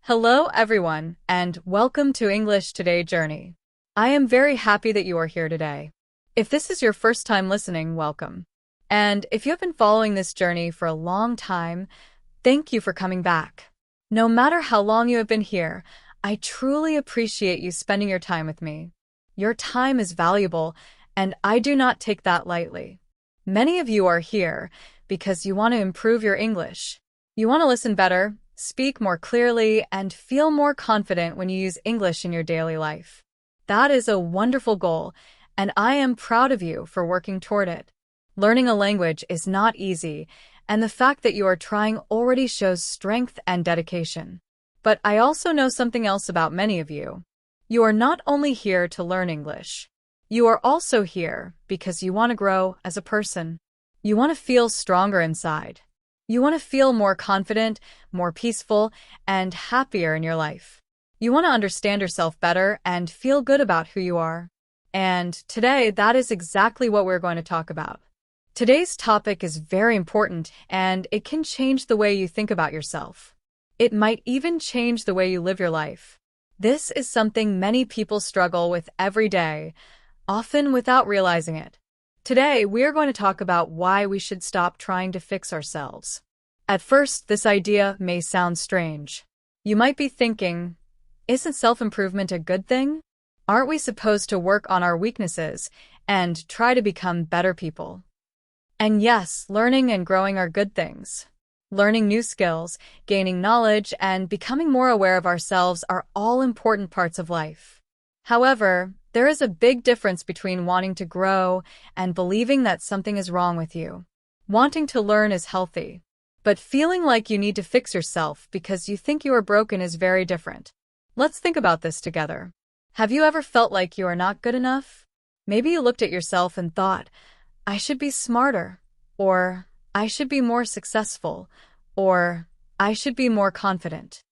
Hello, everyone, and welcome to English Today Journey. I am very happy that you are here today. If this is your first time listening, welcome. And if you have been following this journey for a long time, thank you for coming back. No matter how long you have been here, I truly appreciate you spending your time with me. Your time is valuable, and I do not take that lightly. Many of you are here because you want to improve your English. You want to listen better, speak more clearly, and feel more confident when you use English in your daily life. That is a wonderful goal, and I am proud of you for working toward it. Learning a language is not easy, and the fact that you are trying already shows strength and dedication. But I also know something else about many of you. You are not only here to learn English. You are also here because you want to grow as a person. You want to feel stronger inside. You want to feel more confident, more peaceful, and happier in your life. You want to understand yourself better and feel good about who you are. And today, that is exactly what we're going to talk about. Today's topic is very important, and it can change the way you think about yourself. It might even change the way you live your life. This is something many people struggle with every day, often without realizing it. Today, we are going to talk about why we should stop trying to fix ourselves. At first, this idea may sound strange. You might be thinking, isn't self-improvement a good thing? Aren't we supposed to work on our weaknesses and try to become better people? And yes, learning and growing are good things. Learning new skills, gaining knowledge, and becoming more aware of ourselves are all important parts of life. However, there is a big difference between wanting to grow and believing that something is wrong with you. Wanting to learn is healthy, but feeling like you need to fix yourself because you think you are broken is very different. Let's think about this together. Have you ever felt like you are not good enough? Maybe you looked at yourself and thought, I should be smarter, or I should be more successful, or I should be more confident.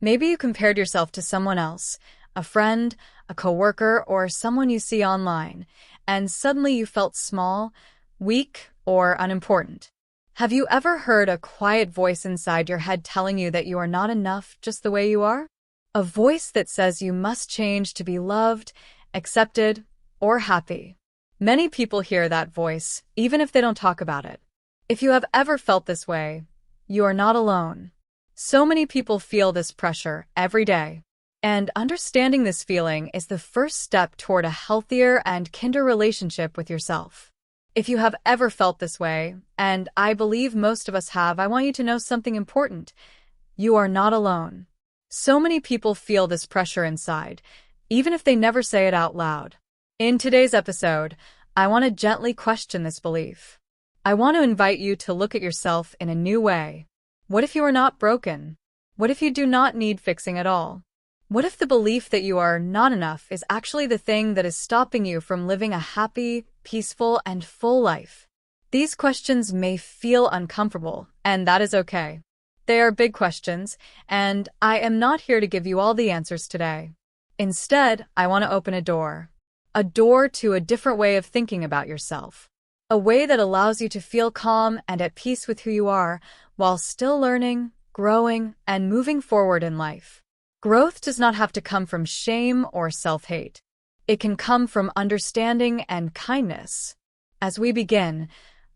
Maybe you compared yourself to someone else, a friend, a coworker, or someone you see online, and suddenly you felt small, weak, or unimportant. Have you ever heard a quiet voice inside your head telling you that you are not enough just the way you are? A voice that says you must change to be loved, accepted, or happy. Many people hear that voice, even if they don't talk about it. If you have ever felt this way, you are not alone. So many people feel this pressure every day. And understanding this feeling is the first step toward a healthier and kinder relationship with yourself. If you have ever felt this way, and I believe most of us have, I want you to know something important. You are not alone. So many people feel this pressure inside, even if they never say it out loud. In today's episode, I want to gently question this belief. I want to invite you to look at yourself in a new way. What if you are not broken? What if you do not need fixing at all? What if the belief that you are not enough is actually the thing that is stopping you from living a happy, peaceful, and full life? These questions may feel uncomfortable, and that is okay. They are big questions, and I am not here to give you all the answers today. Instead, I want to open a door to a different way of thinking about yourself. A way that allows you to feel calm and at peace with who you are, while still learning, growing, and moving forward in life. Growth does not have to come from shame or self-hate. It can come from understanding and kindness. As we begin,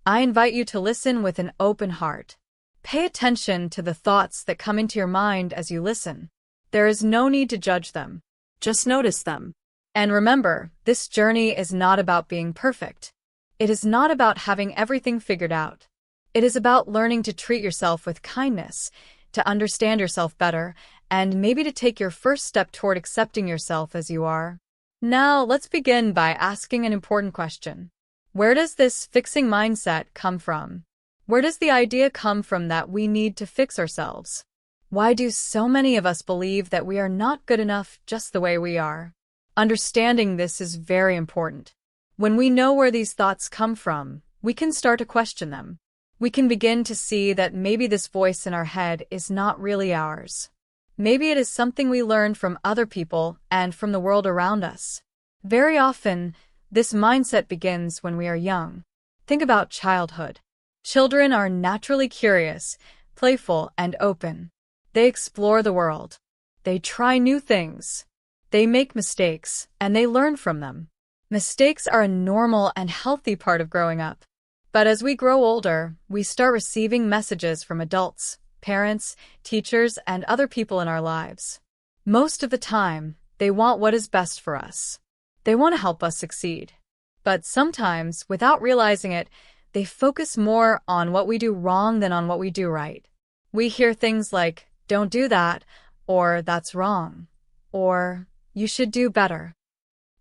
I invite you to listen with an open heart. Pay attention to the thoughts that come into your mind as you listen. There is no need to judge them. Just notice them. And remember, this journey is not about being perfect. It is not about having everything figured out. It is about learning to treat yourself with kindness, to understand yourself better, and maybe to take your first step toward accepting yourself as you are. Now, let's begin by asking an important question. Where does this fixing mindset come from? Where does the idea come from that we need to fix ourselves? Why do so many of us believe that we are not good enough just the way we are? Understanding this is very important. When we know where these thoughts come from, we can start to question them. We can begin to see that maybe this voice in our head is not really ours. Maybe it is something we learned from other people and from the world around us. Very often, this mindset begins when we are young. Think about childhood. Children are naturally curious, playful, and open. They explore the world. They try new things. They make mistakes, and they learn from them. Mistakes are a normal and healthy part of growing up. But as we grow older, we start receiving messages from adults, parents, teachers, and other people in our lives. Most of the time, they want what is best for us. They want to help us succeed. But sometimes, without realizing it, they focus more on what we do wrong than on what we do right. We hear things like, "Don't do that," or "That's wrong," or "You should do better."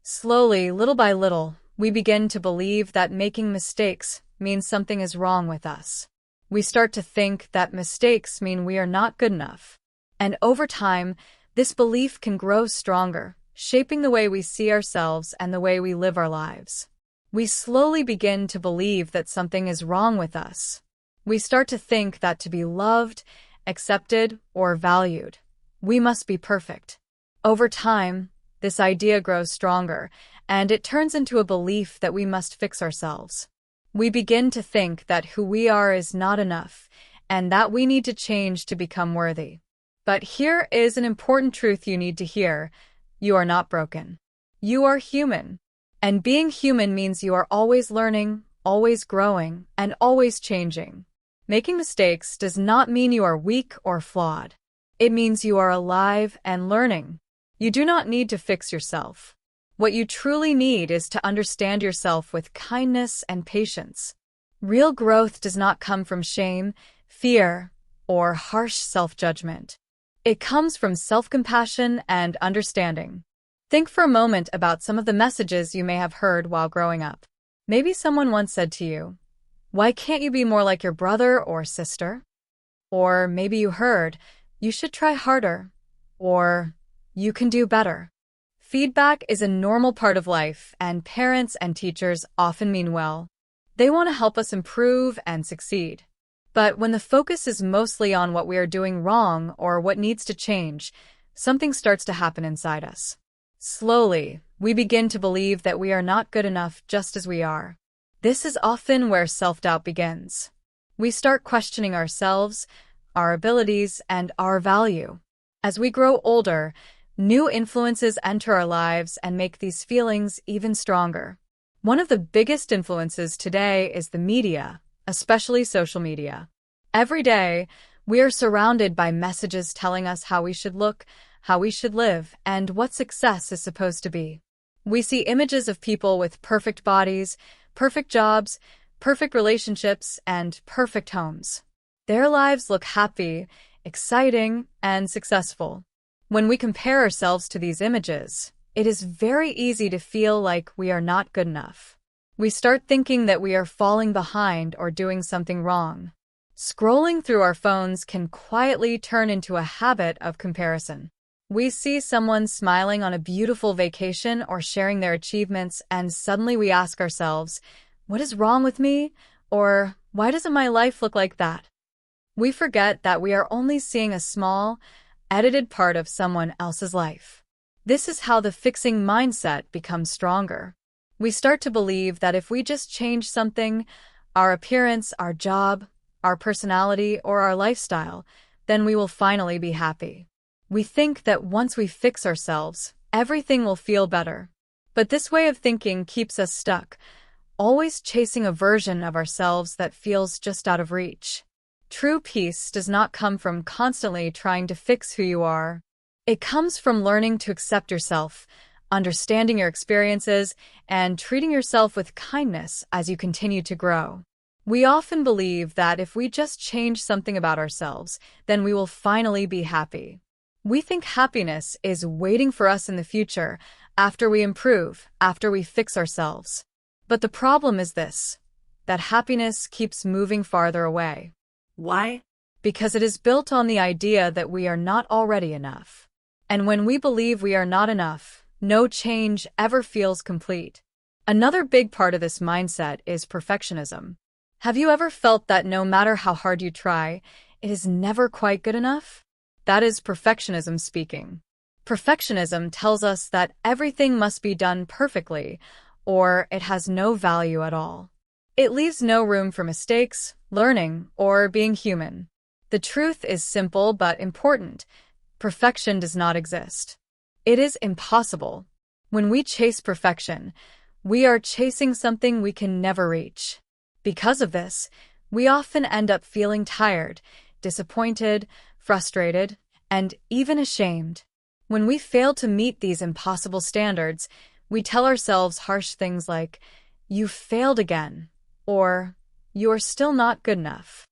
Slowly, little by little, we begin to believe that making mistakes means something is wrong with us. We start to think that mistakes mean we are not good enough. And over time, this belief can grow stronger, shaping the way we see ourselves and the way we live our lives. We slowly begin to believe that something is wrong with us. We start to think that to be loved, accepted, or valued, we must be perfect. Over time, this idea grows stronger, and it turns into a belief that we must fix ourselves. We begin to think that who we are is not enough, and that we need to change to become worthy. But here is an important truth you need to hear. You are not broken. You are human. And being human means you are always learning, always growing, and always changing. Making mistakes does not mean you are weak or flawed. It means you are alive and learning. You do not need to fix yourself. What you truly need is to understand yourself with kindness and patience. Real growth does not come from shame, fear, or harsh self-judgment. It comes from self-compassion and understanding. Think for a moment about some of the messages you may have heard while growing up. Maybe someone once said to you, "Why can't you be more like your brother or sister?" Or maybe you heard, "You should try harder," or "You can do better." Feedback is a normal part of life, and parents and teachers often mean well. They want to help us improve and succeed. But when the focus is mostly on what we are doing wrong or what needs to change, something starts to happen inside us. Slowly, we begin to believe that we are not good enough just as we are. This is often where self-doubt begins. We start questioning ourselves, our abilities, and our value. As we grow older, new influences enter our lives and make these feelings even stronger. One of the biggest influences today is the media, especially social media. Every day, we are surrounded by messages telling us how we should look, how we should live, and what success is supposed to be. We see images of people with perfect bodies, perfect jobs, perfect relationships, and perfect homes. Their lives look happy, exciting, and successful. When we compare ourselves to these images, it is very easy to feel like we are not good enough. We start thinking that we are falling behind or doing something wrong. Scrolling through our phones can quietly turn into a habit of comparison. We see someone smiling on a beautiful vacation or sharing their achievements, and suddenly we ask ourselves, "What is wrong with me?" Or, "Why doesn't my life look like that?" We forget that we are only seeing a small, edited part of someone else's life. This is how the fixing mindset becomes stronger. We start to believe that if we just change something, our appearance, our job, our personality, or our lifestyle, then we will finally be happy. We think that once we fix ourselves, everything will feel better. But this way of thinking keeps us stuck, always chasing a version of ourselves that feels just out of reach. True peace does not come from constantly trying to fix who you are. It comes from learning to accept yourself, understanding your experiences, and treating yourself with kindness as you continue to grow. We often believe that if we just change something about ourselves, then we will finally be happy. We think happiness is waiting for us in the future, after we improve, after we fix ourselves. But the problem is this, that happiness keeps moving farther away. Why? Because it is built on the idea that we are not already enough. And when we believe we are not enough, no change ever feels complete. Another big part of this mindset is perfectionism. Have you ever felt that no matter how hard you try, it is never quite good enough? That is perfectionism speaking. Perfectionism tells us that everything must be done perfectly, or it has no value at all. It leaves no room for mistakes, learning, or being human. The truth is simple but important. Perfection does not exist. It is impossible. When we chase perfection, we are chasing something we can never reach. Because of this, we often end up feeling tired, disappointed, frustrated, and even ashamed. When we fail to meet these impossible standards, we tell ourselves harsh things like, "You failed again," or "You are still not good enough."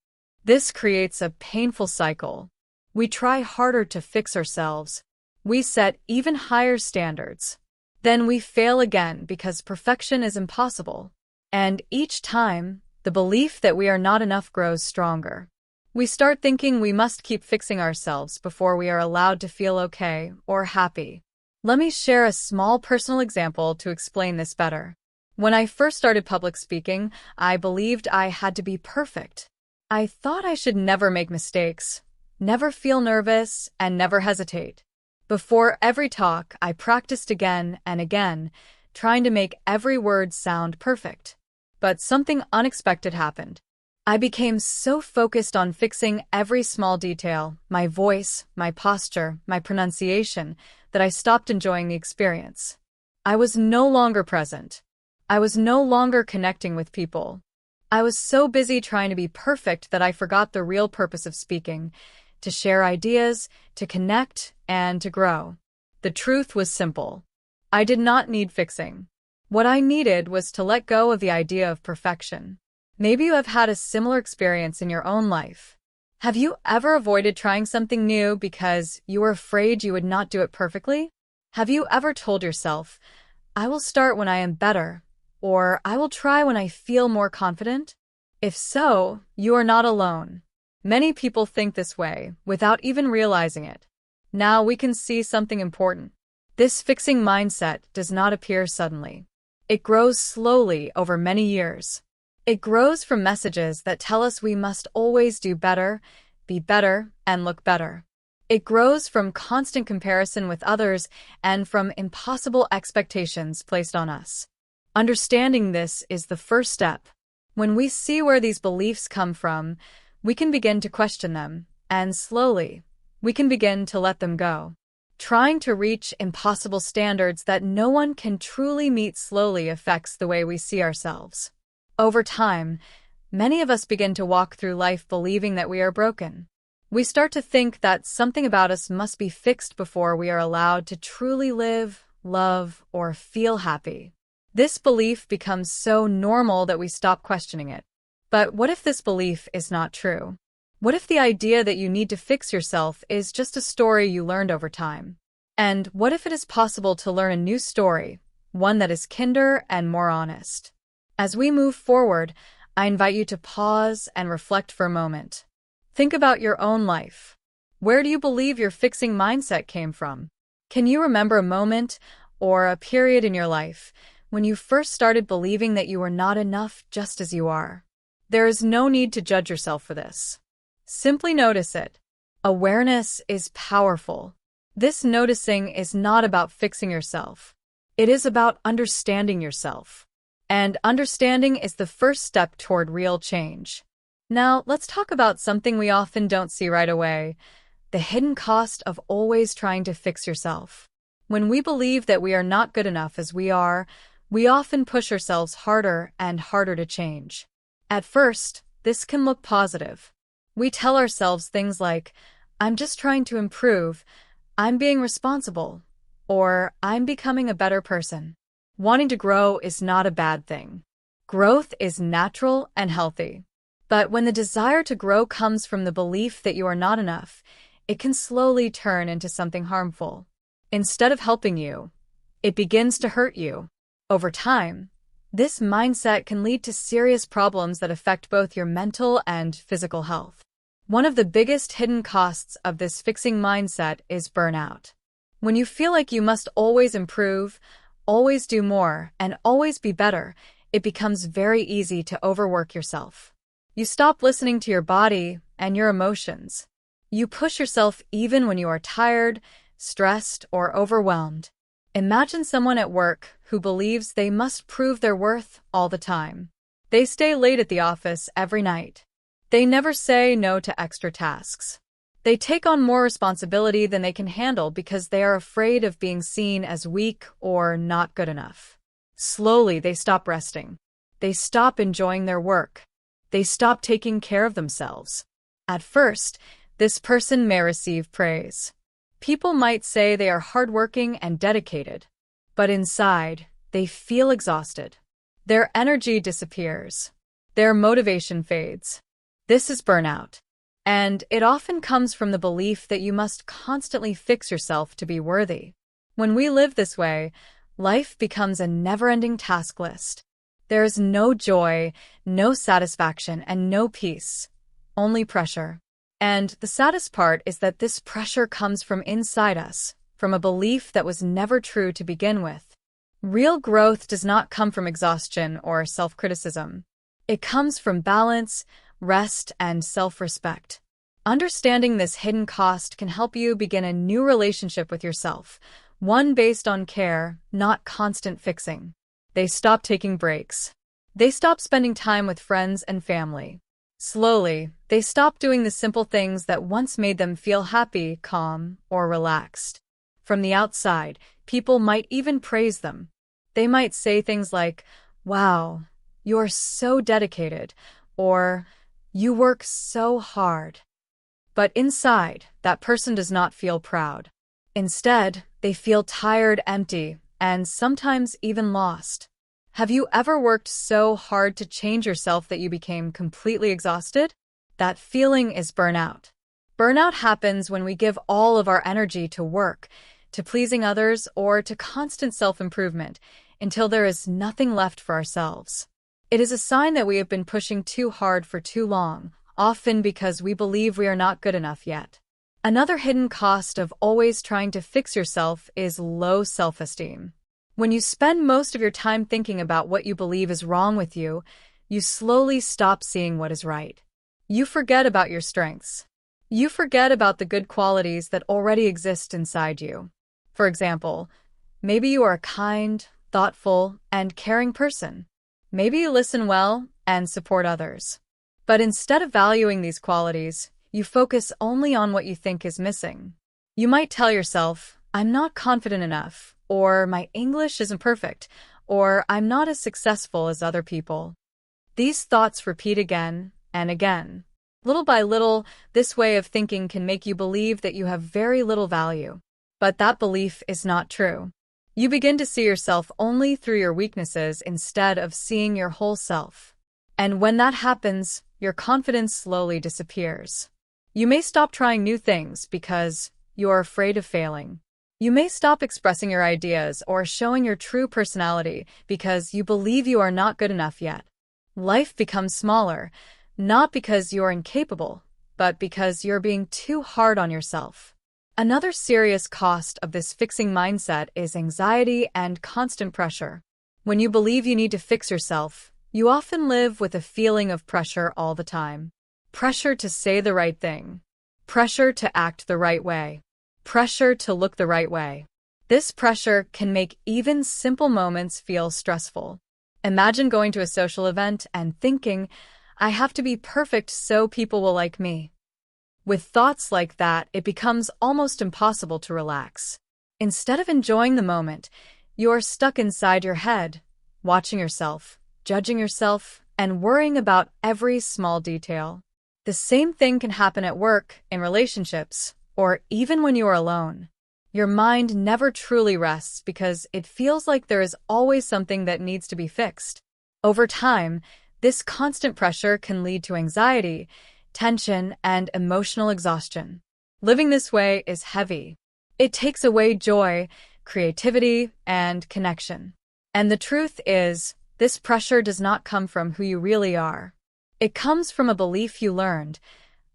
This creates a painful cycle. We try harder to fix ourselves. We set even higher standards. Then we fail again because perfection is impossible. And each time, the belief that we are not enough grows stronger. We start thinking we must keep fixing ourselves before we are allowed to feel okay or happy. Let me share a small personal example to explain this better. When I first started public speaking, I believed I had to be perfect. I thought I should never make mistakes, never feel nervous, and never hesitate. Before every talk, I practiced again and again, trying to make every word sound perfect. But something unexpected happened. I became so focused on fixing every small detail, my voice, my posture, my pronunciation, that I stopped enjoying the experience. I was no longer present. I was no longer connecting with people. I was so busy trying to be perfect that I forgot the real purpose of speaking, to share ideas, to connect, and to grow. The truth was simple. I did not need fixing. What I needed was to let go of the idea of perfection. Maybe you have had a similar experience in your own life. Have you ever avoided trying something new because you were afraid you would not do it perfectly? Have you ever told yourself, "I will start when I am better," or "I will try when I feel more confident"? If so, you are not alone. Many people think this way without even realizing it. Now we can see something important. This fixing mindset does not appear suddenly. It grows slowly over many years. It grows from messages that tell us we must always do better, be better, and look better. It grows from constant comparison with others and from impossible expectations placed on us. Understanding this is the first step. When we see where these beliefs come from, we can begin to question them, and slowly, we can begin to let them go. Trying to reach impossible standards that no one can truly meet slowly affects the way we see ourselves. Over time, many of us begin to walk through life believing that we are broken. We start to think that something about us must be fixed before we are allowed to truly live, love, or feel happy. This belief becomes so normal that we stop questioning it. But what if this belief is not true? What if the idea that you need to fix yourself is just a story you learned over time? And what if it is possible to learn a new story, one that is kinder and more honest? As we move forward, I invite you to pause and reflect for a moment. Think about your own life. Where do you believe your fixing mindset came from? Can you remember a moment or a period in your life when you first started believing that you were not enough just as you are? There is no need to judge yourself for this. Simply notice it. Awareness is powerful. This noticing is not about fixing yourself. It is about understanding yourself. And understanding is the first step toward real change. Now, let's talk about something we often don't see right away: the hidden cost of always trying to fix yourself. When we believe that we are not good enough as we are, we often push ourselves harder and harder to change. At first, this can look positive. We tell ourselves things like, "I'm just trying to improve," "I'm being responsible," or "I'm becoming a better person." Wanting to grow is not a bad thing. Growth is natural and healthy. But when the desire to grow comes from the belief that you are not enough, it can slowly turn into something harmful. Instead of helping you, it begins to hurt you. Over time, this mindset can lead to serious problems that affect both your mental and physical health. One of the biggest hidden costs of this fixing mindset is burnout. When you feel like you must always improve, always do more, and always be better, it becomes very easy to overwork yourself. You stop listening to your body and your emotions. You push yourself even when you are tired, stressed, or overwhelmed. Imagine someone at work who believes they must prove their worth all the time. They stay late at the office every night. They never say no to extra tasks. They take on more responsibility than they can handle because they are afraid of being seen as weak or not good enough. Slowly, they stop resting. They stop enjoying their work. They stop taking care of themselves. At first, this person may receive praise. People might say they are hardworking and dedicated, but inside, they feel exhausted. Their energy disappears. Their motivation fades. This is burnout. And it often comes from the belief that you must constantly fix yourself to be worthy. When we live this way, life becomes a never-ending task list. There is no joy, no satisfaction, and no peace. Only pressure. And the saddest part is that this pressure comes from inside us, from a belief that was never true to begin with. Real growth does not come from exhaustion or self-criticism. It comes from balance, rest, and self-respect. Understanding this hidden cost can help you begin a new relationship with yourself, one based on care, not constant fixing. They stop taking breaks. They stop spending time with friends and family. Slowly, they stop doing the simple things that once made them feel happy, calm, or relaxed. From the outside, people might even praise them. They might say things like, "Wow, you're so dedicated," or "You work so hard." But inside, that person does not feel proud. Instead, they feel tired, empty, and sometimes even lost. Have you ever worked so hard to change yourself that you became completely exhausted? That feeling is burnout. Burnout happens when we give all of our energy to work, to pleasing others, or to constant self-improvement, until there is nothing left for ourselves. It is a sign that we have been pushing too hard for too long, often because we believe we are not good enough yet. Another hidden cost of always trying to fix yourself is low self-esteem. When you spend most of your time thinking about what you believe is wrong with you, you slowly stop seeing what is right. You forget about your strengths. You forget about the good qualities that already exist inside you. For example, maybe you are a kind, thoughtful, and caring person. Maybe you listen well and support others. But instead of valuing these qualities, you focus only on what you think is missing. You might tell yourself, "I'm not confident enough," or "My English isn't perfect," or "I'm not as successful as other people." These thoughts repeat again and again. Little by little, this way of thinking can make you believe that you have very little value. But that belief is not true. You begin to see yourself only through your weaknesses instead of seeing your whole self. And when that happens, your confidence slowly disappears. You may stop trying new things because you are afraid of failing. You may stop expressing your ideas or showing your true personality because you believe you are not good enough yet. Life becomes smaller, not because you are incapable, but because you're being too hard on yourself. Another serious cost of this fixing mindset is anxiety and constant pressure. When you believe you need to fix yourself, you often live with a feeling of pressure all the time. Pressure to say the right thing. Pressure to act the right way. Pressure to look the right way. This pressure can make even simple moments feel stressful. Imagine going to a social event and thinking, "I have to be perfect so people will like me." With thoughts like that, it becomes almost impossible to relax. Instead of enjoying the moment, you are stuck inside your head, watching yourself, judging yourself, and worrying about every small detail. The same thing can happen at work, in relationships, or even when you are alone. Your mind never truly rests because it feels like there is always something that needs to be fixed. Over time, this constant pressure can lead to anxiety, tension, and emotional exhaustion. Living this way is heavy. It takes away joy, creativity, and connection. And the truth is, this pressure does not come from who you really are. It comes from a belief you learned,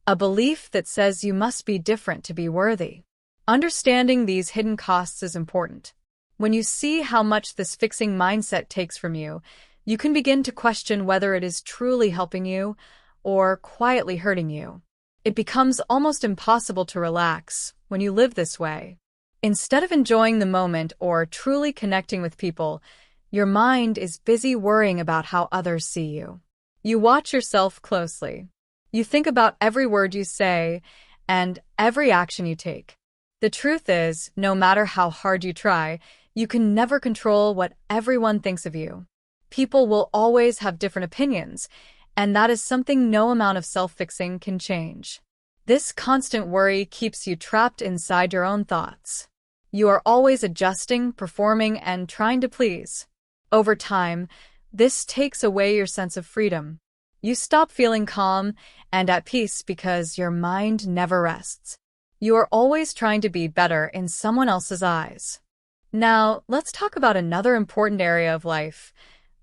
a belief that says you must be different to be worthy. Understanding these hidden costs is important. When you see how much this fixing mindset takes from you, you can begin to question whether it is truly helping you or quietly hurting you. It becomes almost impossible to relax when you live this way. Instead of enjoying the moment or truly connecting with people, your mind is busy worrying about how others see you. You watch yourself closely. You think about every word you say, and every action you take. The truth is, no matter how hard you try, you can never control what everyone thinks of you. People will always have different opinions, and that is something no amount of self-fixing can change. This constant worry keeps you trapped inside your own thoughts. You are always adjusting, performing, and trying to please. Over time, this takes away your sense of freedom. You stop feeling calm and at peace because your mind never rests. You are always trying to be better in someone else's eyes. Now, let's talk about another important area of life: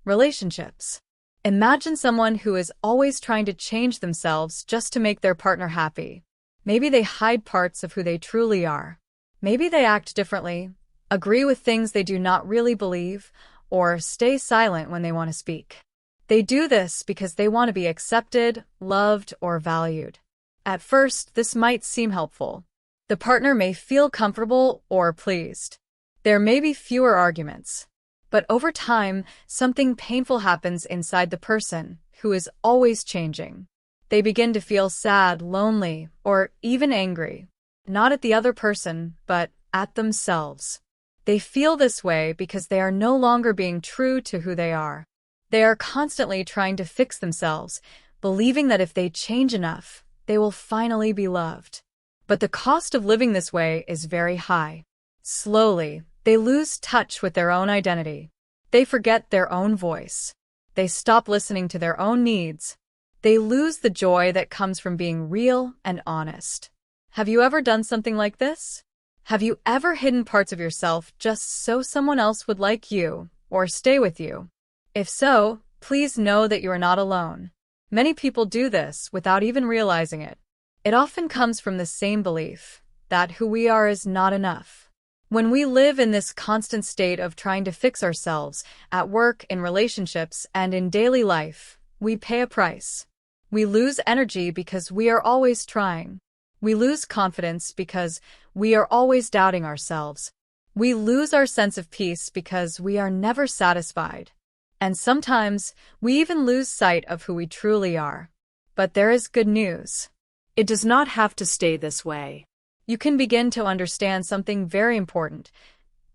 relationships. Imagine someone who is always trying to change themselves just to make their partner happy. Maybe they hide parts of who they truly are. Maybe they act differently, agree with things they do not really believe, or stay silent when they want to speak. They do this because they want to be accepted, loved, or valued. At first, this might seem helpful. The partner may feel comfortable or pleased. There may be fewer arguments. But over time, something painful happens inside the person who is always changing. They begin to feel sad, lonely, or even angry. Not at the other person, but at themselves. They feel this way because they are no longer being true to who they are. They are constantly trying to fix themselves, believing that if they change enough, they will finally be loved. But the cost of living this way is very high. Slowly, they lose touch with their own identity. They forget their own voice. They stop listening to their own needs. They lose the joy that comes from being real and honest. Have you ever done something like this? Have you ever hidden parts of yourself just so someone else would like you or stay with you? If so, please know that you are not alone. Many people do this without even realizing it. It often comes from the same belief that who we are is not enough. When we live in this constant state of trying to fix ourselves, at work, in relationships, and in daily life, we pay a price. We lose energy because we are always trying. We lose confidence because we are always doubting ourselves. We lose our sense of peace because we are never satisfied. And sometimes, we even lose sight of who we truly are. But there is good news. It does not have to stay this way. You can begin to understand something very important.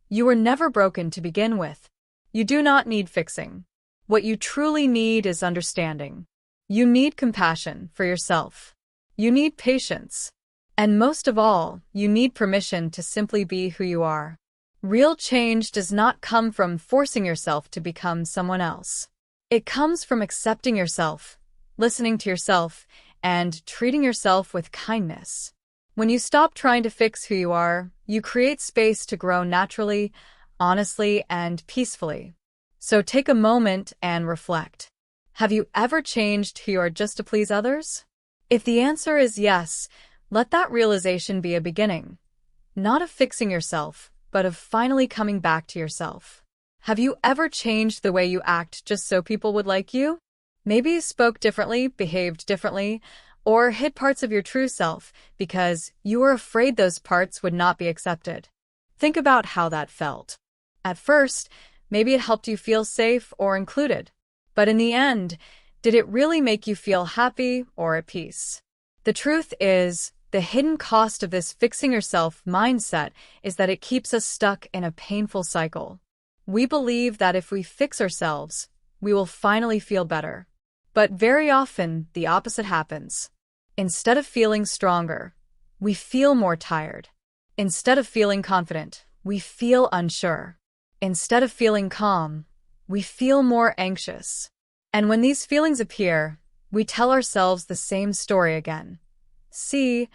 You were never broken to begin with. You do not need fixing. What you truly need is understanding. You need compassion for yourself. You need patience. And most of all, you need permission to simply be who you are. Real change does not come from forcing yourself to become someone else. It comes from accepting yourself, listening to yourself, and treating yourself with kindness. When you stop trying to fix who you are, you create space to grow naturally, honestly, and peacefully. So take a moment and reflect. Have you ever changed who you are just to please others? If the answer is yes, let that realization be a beginning. Not of fixing yourself, but of finally coming back to yourself. Have you ever changed the way you act just so people would like you? Maybe you spoke differently, behaved differently, or hid parts of your true self because you were afraid those parts would not be accepted. Think about how that felt. At first, maybe it helped you feel safe or included. But in the end, did it really make you feel happy or at peace? The truth is, the hidden cost of this fixing yourself mindset is that it keeps us stuck in a painful cycle. We believe that if we fix ourselves, we will finally feel better. But very often, the opposite happens. Instead of feeling stronger, we feel more tired. Instead of feeling confident, we feel unsure. Instead of feeling calm, we feel more anxious. And when these feelings appear, we tell ourselves the same story again. See,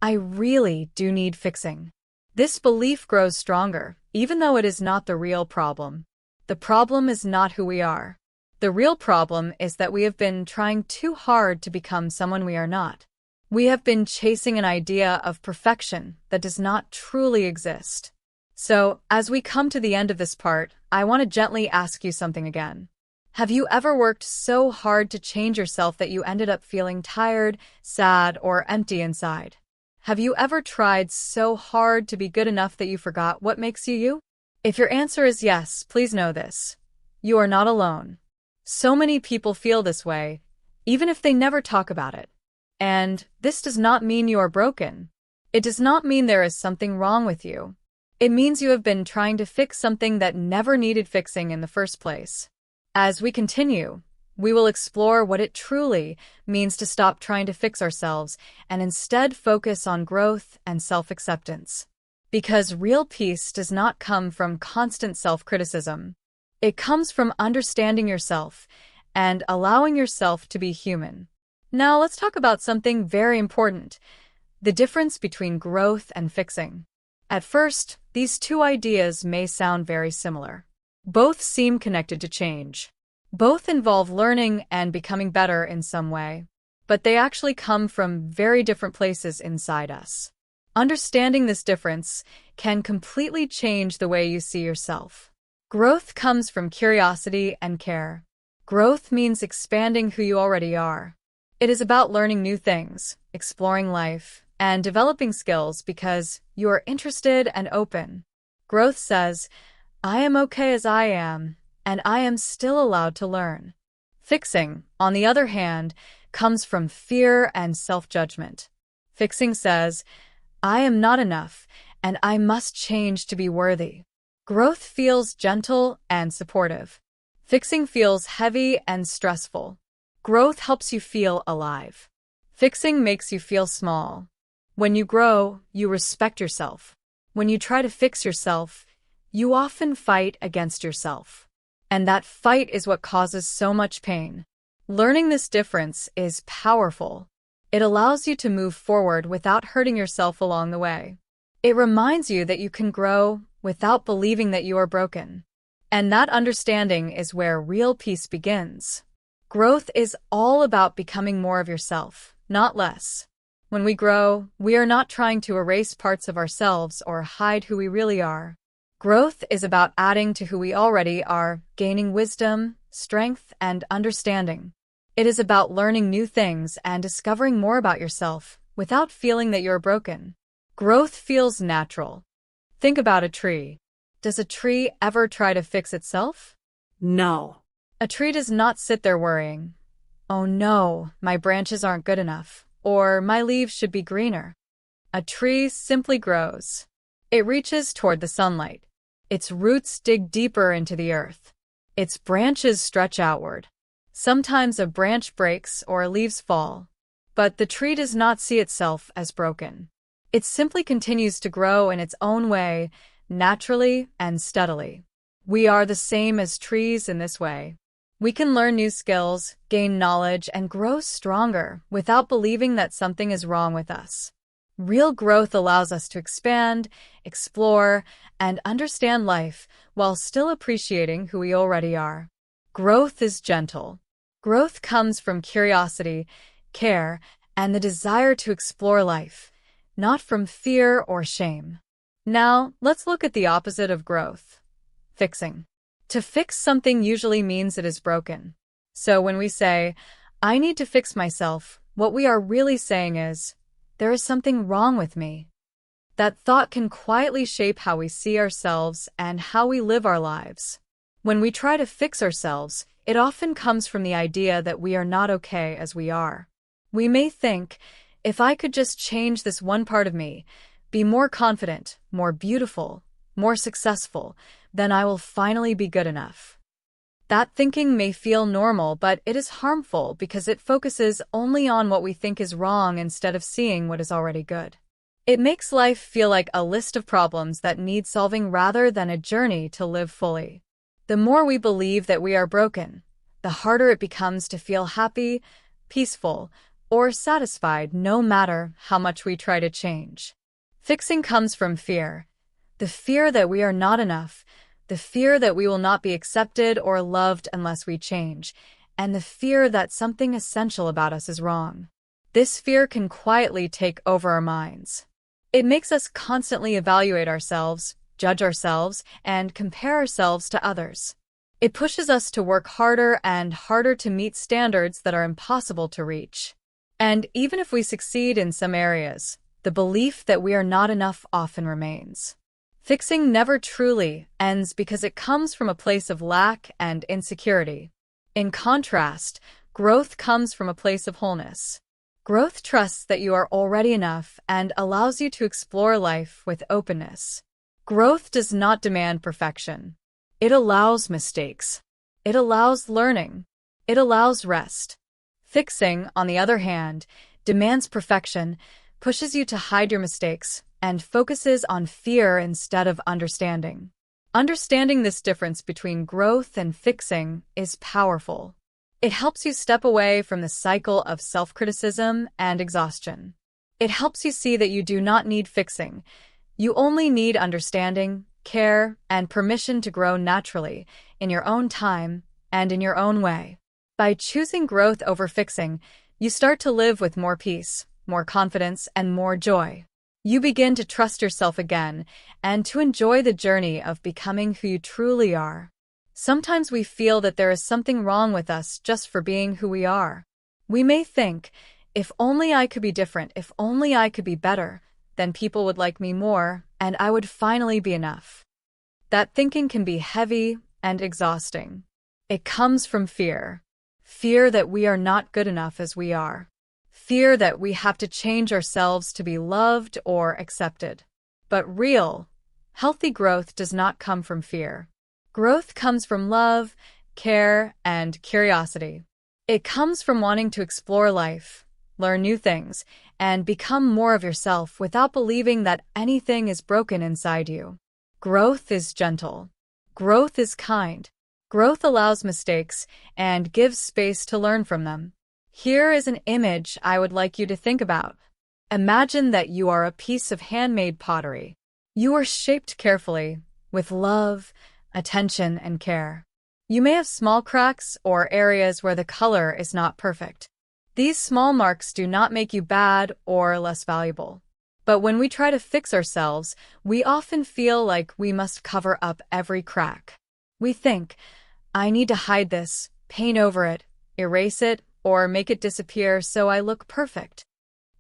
I really do need fixing. This belief grows stronger, even though it is not the real problem. The problem is not who we are. The real problem is that we have been trying too hard to become someone we are not. We have been chasing an idea of perfection that does not truly exist. So, as we come to the end of this part, I want to gently ask you something again. Have you ever worked so hard to change yourself that you ended up feeling tired, sad, or empty inside? Have you ever tried so hard to be good enough that you forgot what makes you you? If your answer is yes, please know this. You are not alone. So many people feel this way, even if they never talk about it. And this does not mean you are broken. It does not mean there is something wrong with you. It means you have been trying to fix something that never needed fixing in the first place. As we continue, we will explore what it truly means to stop trying to fix ourselves and instead focus on growth and self-acceptance. Because real peace does not come from constant self-criticism. It comes from understanding yourself and allowing yourself to be human. Now let's talk about something very important, the difference between growth and fixing. At first, these two ideas may sound very similar. Both seem connected to change. Both involve learning and becoming better in some way. But they actually come from very different places inside us. Understanding this difference can completely change the way you see yourself. Growth comes from curiosity and care. Growth means expanding who you already are. It is about learning new things, exploring life, and developing skills because you are interested and open. Growth says, I am okay as I am, and I am still allowed to learn. Fixing, on the other hand, comes from fear and self-judgment. Fixing says, I am not enough, and I must change to be worthy. Growth feels gentle and supportive. Fixing feels heavy and stressful. Growth helps you feel alive. Fixing makes you feel small. When you grow, you respect yourself. When you try to fix yourself, you often fight against yourself. And that fight is what causes so much pain. Learning this difference is powerful. It allows you to move forward without hurting yourself along the way. It reminds you that you can grow without believing that you are broken. And that understanding is where real peace begins. Growth is all about becoming more of yourself, not less. When we grow, we are not trying to erase parts of ourselves or hide who we really are. Growth is about adding to who we already are, gaining wisdom, strength, and understanding. It is about learning new things and discovering more about yourself without feeling that you're broken. Growth feels natural. Think about a tree. Does a tree ever try to fix itself? No. A tree does not sit there worrying, oh no, my branches aren't good enough, or my leaves should be greener. A tree simply grows. It reaches toward the sunlight. Its roots dig deeper into the earth. Its branches stretch outward. Sometimes a branch breaks or leaves fall. But the tree does not see itself as broken. It simply continues to grow in its own way, naturally and steadily. We are the same as trees in this way. We can learn new skills, gain knowledge, and grow stronger without believing that something is wrong with us. Real growth allows us to expand, explore, and understand life while still appreciating who we already are. Growth is gentle. Growth comes from curiosity, care, and the desire to explore life, not from fear or shame. Now, let's look at the opposite of growth: fixing. To fix something usually means it is broken. So when we say, I need to fix myself, what we are really saying is, there is something wrong with me. That thought can quietly shape how we see ourselves and how we live our lives. When we try to fix ourselves, it often comes from the idea that we are not okay as we are. We may think, if I could just change this one part of me, be more confident, more beautiful, more successful, then I will finally be good enough. That thinking may feel normal, but it is harmful because it focuses only on what we think is wrong instead of seeing what is already good. It makes life feel like a list of problems that need solving rather than a journey to live fully. The more we believe that we are broken, the harder it becomes to feel happy, peaceful, or satisfied no matter how much we try to change. Fixing comes from fear. The fear that we are not enough, the fear that we will not be accepted or loved unless we change, and the fear that something essential about us is wrong. This fear can quietly take over our minds. It makes us constantly evaluate ourselves, judge ourselves, and compare ourselves to others. It pushes us to work harder and harder to meet standards that are impossible to reach. And even if we succeed in some areas, the belief that we are not enough often remains. Fixing never truly ends because it comes from a place of lack and insecurity. In contrast, growth comes from a place of wholeness. Growth trusts that you are already enough and allows you to explore life with openness. Growth does not demand perfection. It allows mistakes. It allows learning. It allows rest. Fixing, on the other hand, demands perfection, pushes you to hide your mistakes, and focuses on fear instead of understanding. Understanding this difference between growth and fixing is powerful. It helps you step away from the cycle of self-criticism and exhaustion. It helps you see that you do not need fixing. You only need understanding, care, and permission to grow naturally, in your own time, and in your own way. By choosing growth over fixing, you start to live with more peace, more confidence, and more joy. You begin to trust yourself again and to enjoy the journey of becoming who you truly are. Sometimes we feel that there is something wrong with us just for being who we are. We may think, if only I could be different, if only I could be better, then people would like me more, and I would finally be enough. That thinking can be heavy and exhausting. It comes from fear. Fear that we are not good enough as we are. Fear that we have to change ourselves to be loved or accepted. But real, healthy growth does not come from fear. Growth comes from love, care, and curiosity. It comes from wanting to explore life, learn new things, and become more of yourself without believing that anything is broken inside you. Growth is gentle. Growth is kind. Growth allows mistakes and gives space to learn from them. Here is an image I would like you to think about. Imagine that you are a piece of handmade pottery. You are shaped carefully, with love, attention, and care. You may have small cracks or areas where the color is not perfect. These small marks do not make you bad or less valuable. But when we try to fix ourselves, we often feel like we must cover up every crack. We think, I need to hide this, paint over it, erase it, or make it disappear so I look perfect.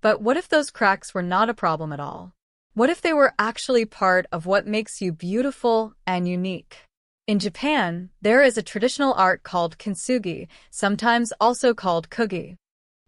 But what if those cracks were not a problem at all? What if they were actually part of what makes you beautiful and unique? In Japan, there is a traditional art called kintsugi, sometimes also called kugi.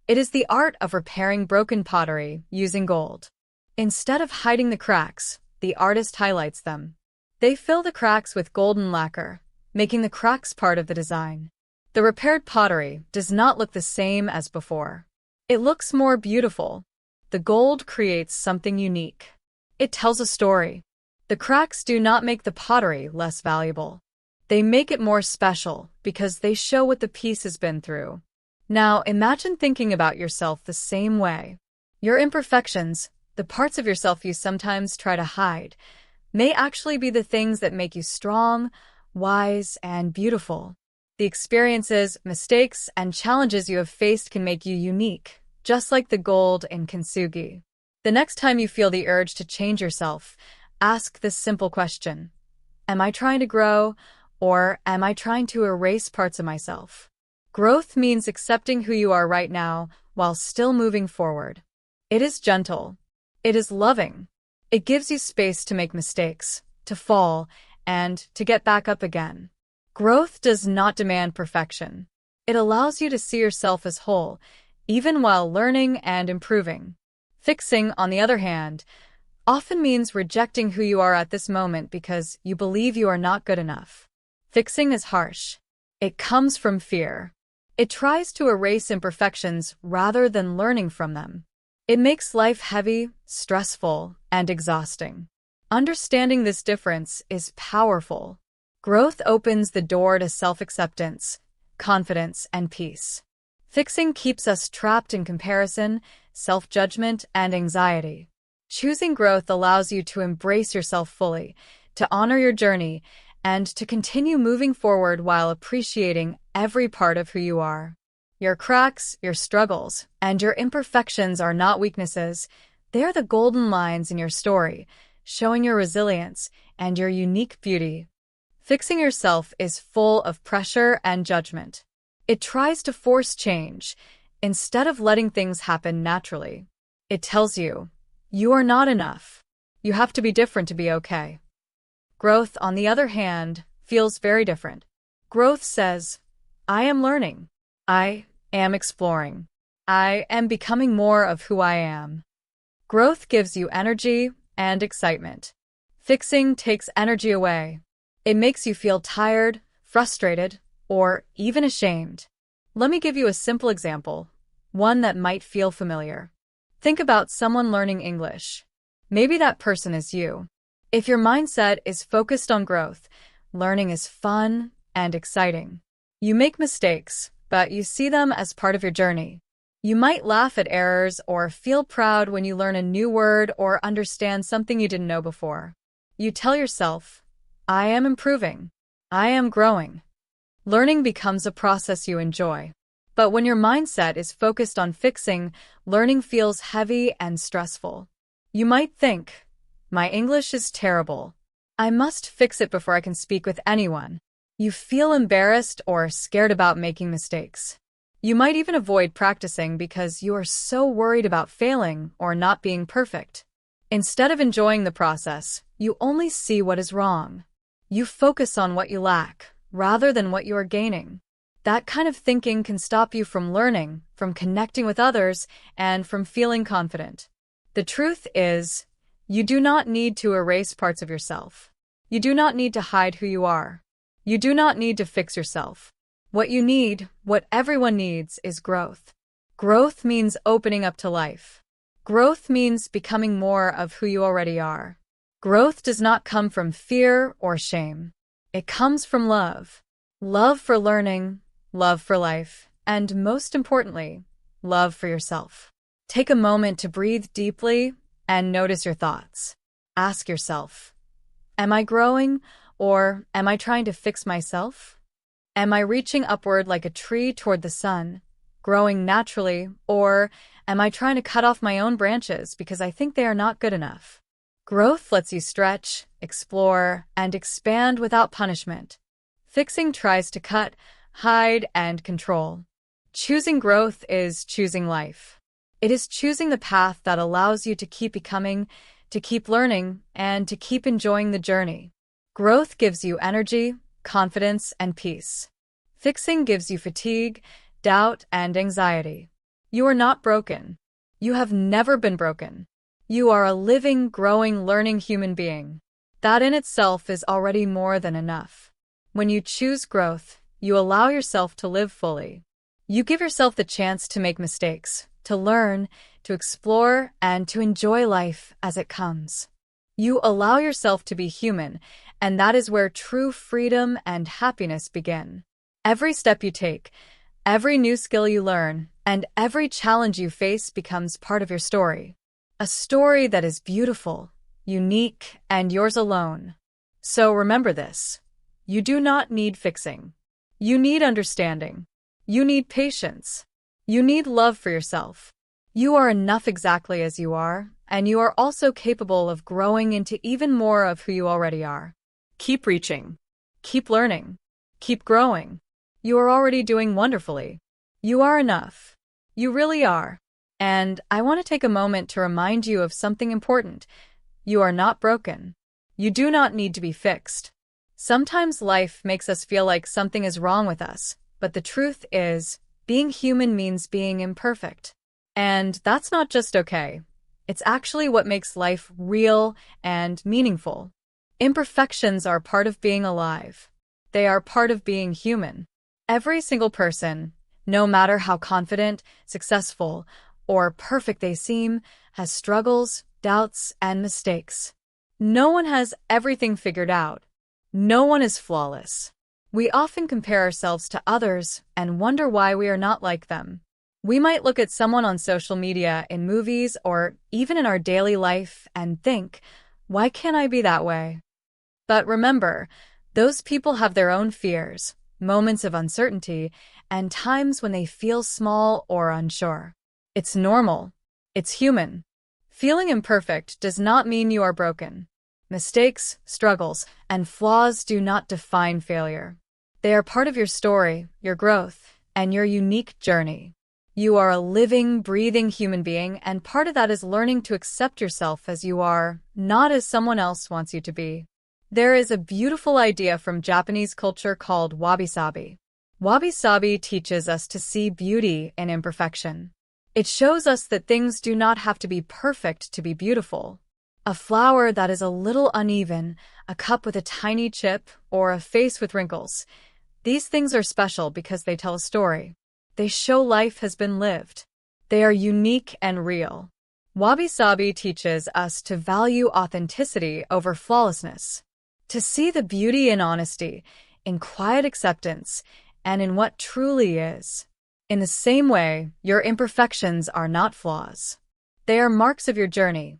It is the art of repairing broken pottery using gold. Instead of hiding the cracks, the artist highlights them. They fill the cracks with golden lacquer, making the cracks part of the design. The repaired pottery does not look the same as before. It looks more beautiful. The gold creates something unique. It tells a story. The cracks do not make the pottery less valuable. They make it more special because they show what the piece has been through. Now imagine thinking about yourself the same way. Your imperfections, the parts of yourself you sometimes try to hide, may actually be the things that make you strong, wise, and beautiful. The experiences, mistakes, and challenges you have faced can make you unique, just like the gold in kintsugi. The next time you feel the urge to change yourself, ask this simple question. Am I trying to grow, or am I trying to erase parts of myself? Growth means accepting who you are right now while still moving forward. It is gentle. It is loving. It gives you space to make mistakes, to fall, and to get back up again. Growth does not demand perfection. It allows you to see yourself as whole, even while learning and improving. Fixing, on the other hand, often means rejecting who you are at this moment because you believe you are not good enough. Fixing is harsh. It comes from fear. It tries to erase imperfections rather than learning from them. It makes life heavy, stressful, and exhausting. Understanding this difference is powerful. Growth opens the door to self-acceptance, confidence, and peace. Fixing keeps us trapped in comparison, self-judgment, and anxiety. Choosing growth allows you to embrace yourself fully, to honor your journey, and to continue moving forward while appreciating every part of who you are. Your cracks, your struggles, and your imperfections are not weaknesses. They are the golden lines in your story, showing your resilience and your unique beauty. Fixing yourself is full of pressure and judgment. It tries to force change, instead of letting things happen naturally. It tells you, you are not enough. You have to be different to be okay. Growth, on the other hand, feels very different. Growth says, I am learning. I am exploring. I am becoming more of who I am. Growth gives you energy and excitement. Fixing takes energy away. It makes you feel tired, frustrated, or even ashamed. Let me give you a simple example, one that might feel familiar. Think about someone learning English. Maybe that person is you. If your mindset is focused on growth, learning is fun and exciting. You make mistakes, but you see them as part of your journey. You might laugh at errors or feel proud when you learn a new word or understand something you didn't know before. You tell yourself, I am improving. I am growing. Learning becomes a process you enjoy. But when your mindset is focused on fixing, learning feels heavy and stressful. You might think, my English is terrible. I must fix it before I can speak with anyone. You feel embarrassed or scared about making mistakes. You might even avoid practicing because you are so worried about failing or not being perfect. Instead of enjoying the process, you only see what is wrong. You focus on what you lack, rather than what you are gaining. That kind of thinking can stop you from learning, from connecting with others, and from feeling confident. The truth is, you do not need to erase parts of yourself. You do not need to hide who you are. You do not need to fix yourself. What you need, what everyone needs, is growth. Growth means opening up to life. Growth means becoming more of who you already are. Growth does not come from fear or shame. It comes from love. Love for learning, love for life, and most importantly, love for yourself. Take a moment to breathe deeply and notice your thoughts. Ask yourself, am I growing or am I trying to fix myself? Am I reaching upward like a tree toward the sun, growing naturally, or am I trying to cut off my own branches because I think they are not good enough? Growth lets you stretch, explore, and expand without punishment. Fixing tries to cut, hide, and control. Choosing growth is choosing life. It is choosing the path that allows you to keep becoming, to keep learning, and to keep enjoying the journey. Growth gives you energy, confidence, and peace. Fixing gives you fatigue, doubt, and anxiety. You are not broken. You have never been broken. You are a living, growing, learning human being. That in itself is already more than enough. When you choose growth, you allow yourself to live fully. You give yourself the chance to make mistakes, to learn, to explore, and to enjoy life as it comes. You allow yourself to be human, and that is where true freedom and happiness begin. Every step you take, every new skill you learn, and every challenge you face becomes part of your story. A story that is beautiful, unique, and yours alone. So remember this. You do not need fixing. You need understanding. You need patience. You need love for yourself. You are enough exactly as you are, and you are also capable of growing into even more of who you already are. Keep reaching. Keep learning. Keep growing. You are already doing wonderfully. You are enough. You really are. And I want to take a moment to remind you of something important. You are not broken. You do not need to be fixed. Sometimes life makes us feel like something is wrong with us, but the truth is, being human means being imperfect. And that's not just okay. It's actually what makes life real and meaningful. Imperfections are part of being alive. They are part of being human. Every single person, no matter how confident, successful, or perfect they seem, has struggles, doubts, and mistakes. No one has everything figured out. No one is flawless. We often compare ourselves to others and wonder why we are not like them. We might look at someone on social media, in movies, or even in our daily life and think, why can't I be that way? But remember, those people have their own fears, moments of uncertainty, and times when they feel small or unsure. It's normal. It's human. Feeling imperfect does not mean you are broken. Mistakes, struggles, and flaws do not define failure. They are part of your story, your growth, and your unique journey. You are a living, breathing human being, and part of that is learning to accept yourself as you are, not as someone else wants you to be. There is a beautiful idea from Japanese culture called wabi-sabi. Wabi-sabi teaches us to see beauty in imperfection. It shows us that things do not have to be perfect to be beautiful. A flower that is a little uneven, a cup with a tiny chip, or a face with wrinkles. These things are special because they tell a story. They show life has been lived. They are unique and real. Wabi-sabi teaches us to value authenticity over flawlessness, to see the beauty in honesty, in quiet acceptance, and in what truly is. In the same way, your imperfections are not flaws. They are marks of your journey,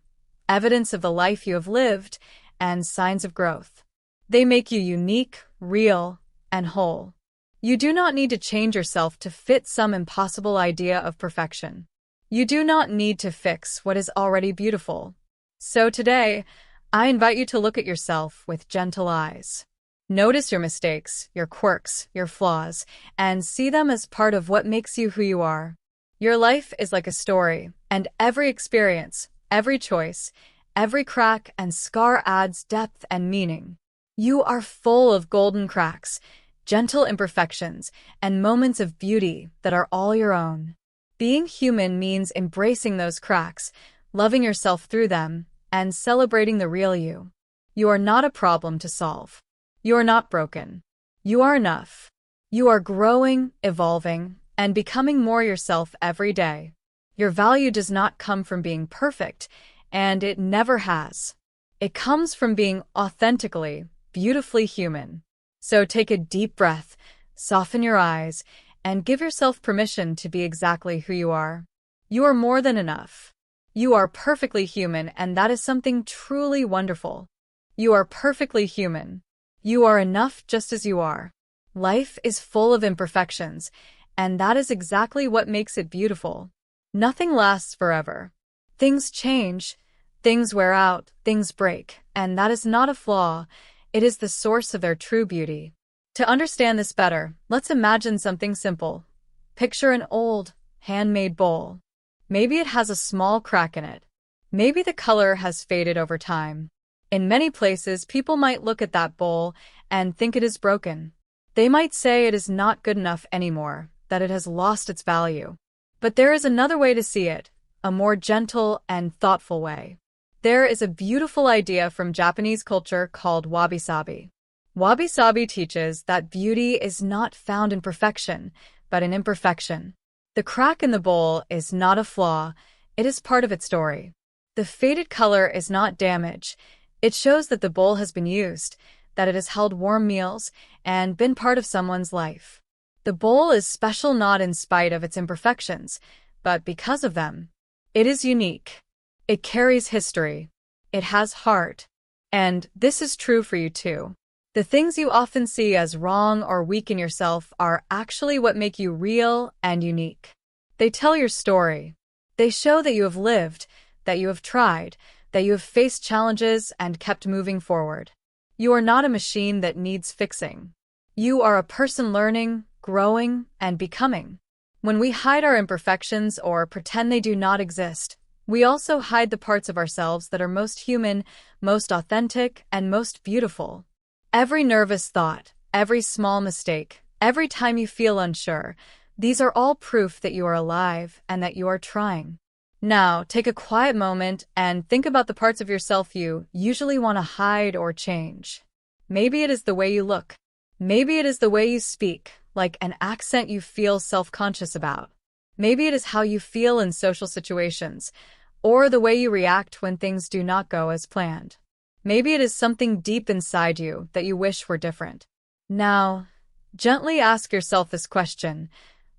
evidence of the life you have lived, and signs of growth. They make you unique, real, and whole. You do not need to change yourself to fit some impossible idea of perfection. You do not need to fix what is already beautiful. So today, I invite you to look at yourself with gentle eyes. Notice your mistakes, your quirks, your flaws, and see them as part of what makes you who you are. Your life is like a story, and every experience, every choice, every crack and scar adds depth and meaning. You are full of golden cracks, gentle imperfections, and moments of beauty that are all your own. Being human means embracing those cracks, loving yourself through them, and celebrating the real you. You are not a problem to solve. You are not broken. You are enough. You are growing, evolving, and becoming more yourself every day. Your value does not come from being perfect, and it never has. It comes from being authentically, beautifully human. So take a deep breath, soften your eyes, and give yourself permission to be exactly who you are. You are more than enough. You are perfectly human, and that is something truly wonderful. You are perfectly human. You are enough just as you are. Life is full of imperfections, and that is exactly what makes it beautiful. Nothing lasts forever. Things change, things wear out, things break, and that is not a flaw. It is the source of their true beauty. To understand this better, let's imagine something simple. Picture an old, handmade bowl. Maybe it has a small crack in it. Maybe the color has faded over time. In many places, people might look at that bowl and think it is broken. They might say it is not good enough anymore, that it has lost its value. But there is another way to see it, a more gentle and thoughtful way. There is a beautiful idea from Japanese culture called wabi-sabi. Wabi-sabi teaches that beauty is not found in perfection, but in imperfection. The crack in the bowl is not a flaw, it is part of its story. The faded color is not damage. It shows that the bowl has been used, that it has held warm meals, and been part of someone's life. The bowl is special not in spite of its imperfections, but because of them. It is unique. It carries history. It has heart. And this is true for you too. The things you often see as wrong or weak in yourself are actually what make you real and unique. They tell your story. They show that you have lived, that you have tried, that you have faced challenges and kept moving forward. You are not a machine that needs fixing. You are a person learning, growing, and becoming. When we hide our imperfections or pretend they do not exist, we also hide the parts of ourselves that are most human, most authentic, and most beautiful. Every nervous thought, every small mistake, every time you feel unsure, these are all proof that you are alive and that you are trying. Now, take a quiet moment and think about the parts of yourself you usually want to hide or change. Maybe it is the way you look. Maybe it is the way you speak, like an accent you feel self-conscious about. Maybe it is how you feel in social situations, or the way you react when things do not go as planned. Maybe it is something deep inside you that you wish were different. Now, gently ask yourself this question: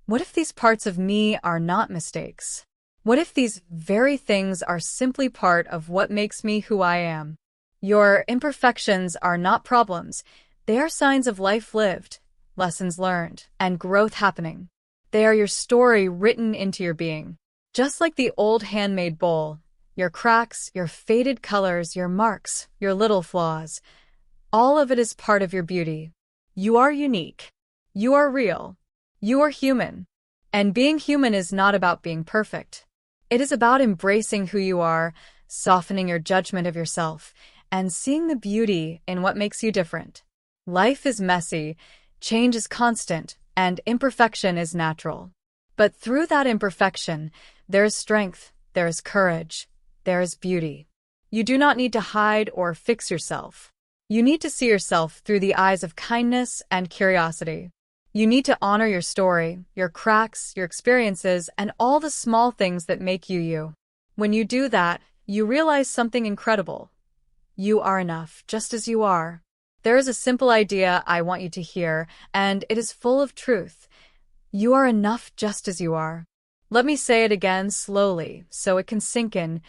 what if these parts of me are not mistakes? What if these very things are simply part of what makes me who I am? Your imperfections are not problems. They are signs of life lived, lessons learned, and growth happening. They are your story written into your being. Just like the old handmade bowl, your cracks, your faded colors, your marks, your little flaws, all of it is part of your beauty. You are unique. You are real. You are human. And being human is not about being perfect. It is about embracing who you are, softening your judgment of yourself, and seeing the beauty in what makes you different. Life is messy, change is constant, and imperfection is natural. But through that imperfection, There is strength, there is courage, there is beauty. You do not need to hide or fix yourself. You need to see yourself through the eyes of kindness and curiosity. You need to honor your story, your cracks, your experiences, and all the small things that make you you. When you do that, you realize something incredible. You are enough, just as you are. There is a simple idea I want you to hear, and it is full of truth. You are enough just as you are. Let me say it again slowly, so it can sink in.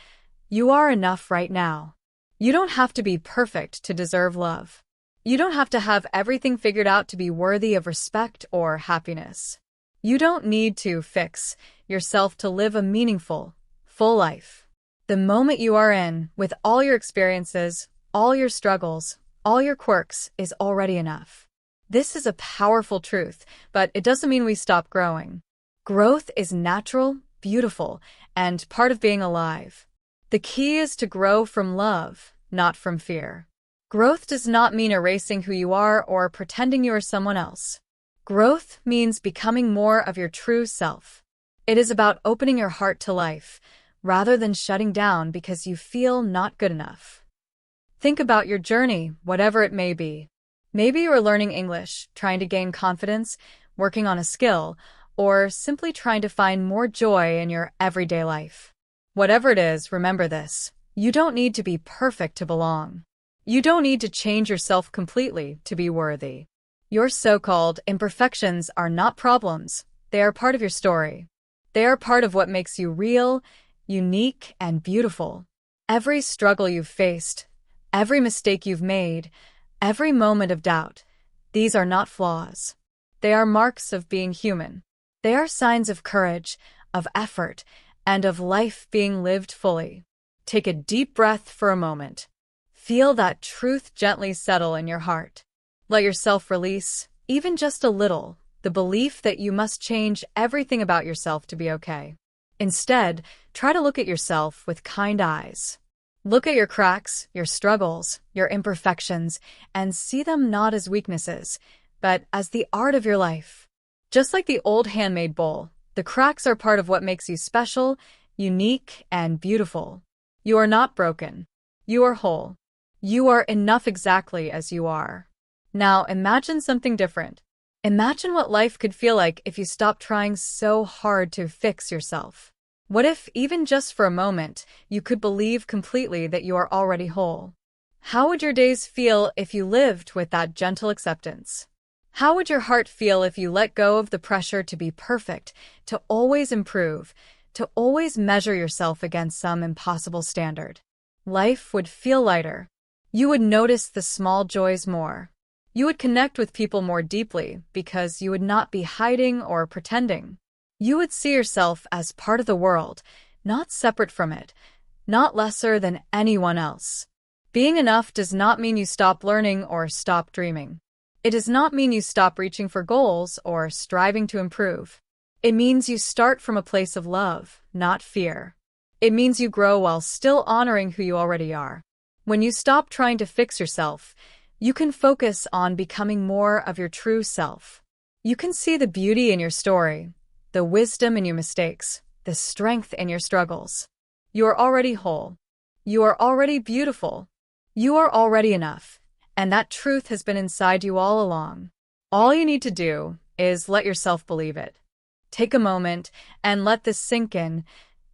You are enough right now. You don't have to be perfect to deserve love. You don't have to have everything figured out to be worthy of respect or happiness. You don't need to fix yourself to live a meaningful, full life. The moment you are in, with all your experiences, all your struggles, all your quirks, is already enough. This is a powerful truth, but it doesn't mean we stop growing. Growth is natural, beautiful, and part of being alive. The key is to grow from love, not from fear. Growth does not mean erasing who you are or pretending you are someone else. Growth means becoming more of your true self. It is about opening your heart to life, rather than shutting down because you feel not good enough. Think about your journey, whatever it may be. Maybe you are learning English, trying to gain confidence, working on a skill, or simply trying to find more joy in your everyday life. Whatever it is, remember this. You don't need to be perfect to belong. You don't need to change yourself completely to be worthy. Your so-called imperfections are not problems. They are part of your story. They are part of what makes you real, unique, and beautiful. Every struggle you've faced, every mistake you've made, every moment of doubt, these are not flaws. They are marks of being human. They are signs of courage, of effort, and of life being lived fully. Take a deep breath for a moment. Feel that truth gently settle in your heart. Let yourself release, even just a little, the belief that you must change everything about yourself to be okay. Instead, try to look at yourself with kind eyes. Look at your cracks, your struggles, your imperfections, and see them not as weaknesses, but as the art of your life. Just like the old handmade bowl, the cracks are part of what makes you special, unique, and beautiful. You are not broken. You are whole. You are enough exactly as you are. Now imagine something different. Imagine what life could feel like if you stopped trying so hard to fix yourself. What if, even just for a moment, you could believe completely that you are already whole? How would your days feel if you lived with that gentle acceptance? How would your heart feel if you let go of the pressure to be perfect, to always improve, to always measure yourself against some impossible standard? Life would feel lighter. You would notice the small joys more. You would connect with people more deeply because you would not be hiding or pretending. You would see yourself as part of the world, not separate from it, not lesser than anyone else. Being enough does not mean you stop learning or stop dreaming. It does not mean you stop reaching for goals or striving to improve. It means you start from a place of love, not fear. It means you grow while still honoring who you already are. When you stop trying to fix yourself, you can focus on becoming more of your true self. You can see the beauty in your story, the wisdom in your mistakes, the strength in your struggles. You are already whole. You are already beautiful. You are already enough, and that truth has been inside you all along. All you need to do is let yourself believe it. Take a moment and let this sink in.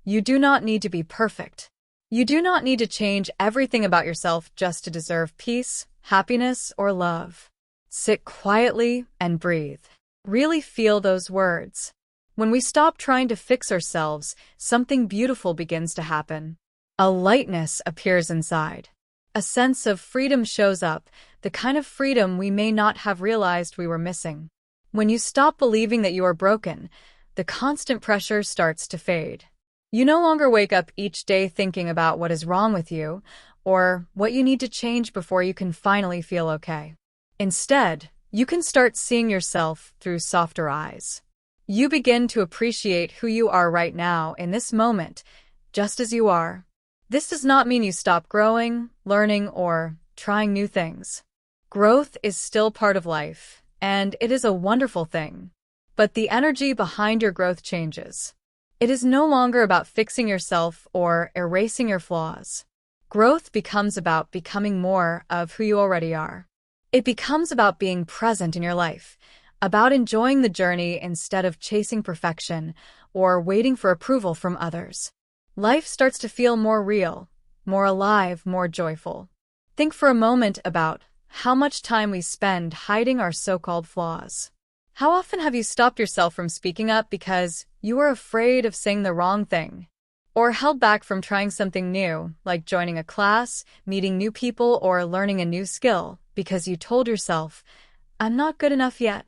You do not need to be perfect. You do not need to change everything about yourself just to deserve peace, happiness, or love. Sit quietly and breathe. Really feel those words. When we stop trying to fix ourselves, something beautiful begins to happen. A lightness appears inside. A sense of freedom shows up, the kind of freedom we may not have realized we were missing. When you stop believing that you are broken, the constant pressure starts to fade. You no longer wake up each day thinking about what is wrong with you or what you need to change before you can finally feel okay. Instead, you can start seeing yourself through softer eyes. You begin to appreciate who you are right now in this moment, just as you are. This does not mean you stop growing, learning, or trying new things. Growth is still part of life, and it is a wonderful thing. But the energy behind your growth changes. It is no longer about fixing yourself or erasing your flaws. Growth becomes about becoming more of who you already are. It becomes about being present in your life, about enjoying the journey instead of chasing perfection or waiting for approval from others. Life starts to feel more real, more alive, more joyful. Think for a moment about how much time we spend hiding our so-called flaws. How often have you stopped yourself from speaking up because you were afraid of saying the wrong thing? Or held back from trying something new, like joining a class, meeting new people, or learning a new skill, because you told yourself, "I'm not good enough yet."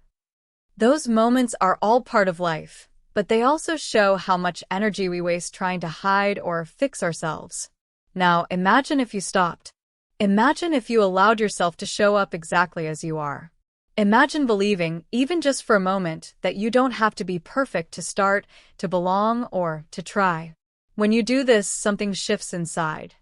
Those moments are all part of life, but they also show how much energy we waste trying to hide or fix ourselves. Now, imagine if you stopped. Imagine if you allowed yourself to show up exactly as you are. Imagine believing, even just for a moment, that you don't have to be perfect to start, to belong, or to try. When you do this, something shifts inside.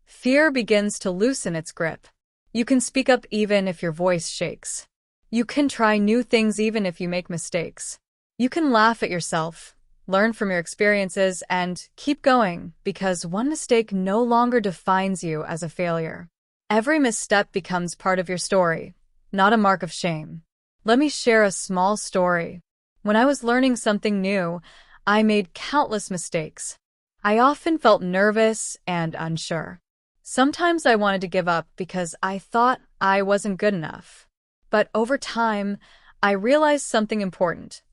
Fear begins to loosen its grip. You can speak up even if your voice shakes. You can try new things even if you make mistakes. You can laugh at yourself, learn from your experiences, and keep going because one mistake no longer defines you as a failure. Every misstep becomes part of your story, not a mark of shame. Let me share a small story. When I was learning something new, I made countless mistakes. I often felt nervous and unsure. Sometimes I wanted to give up because I thought I wasn't good enough. But over time, I realized something important.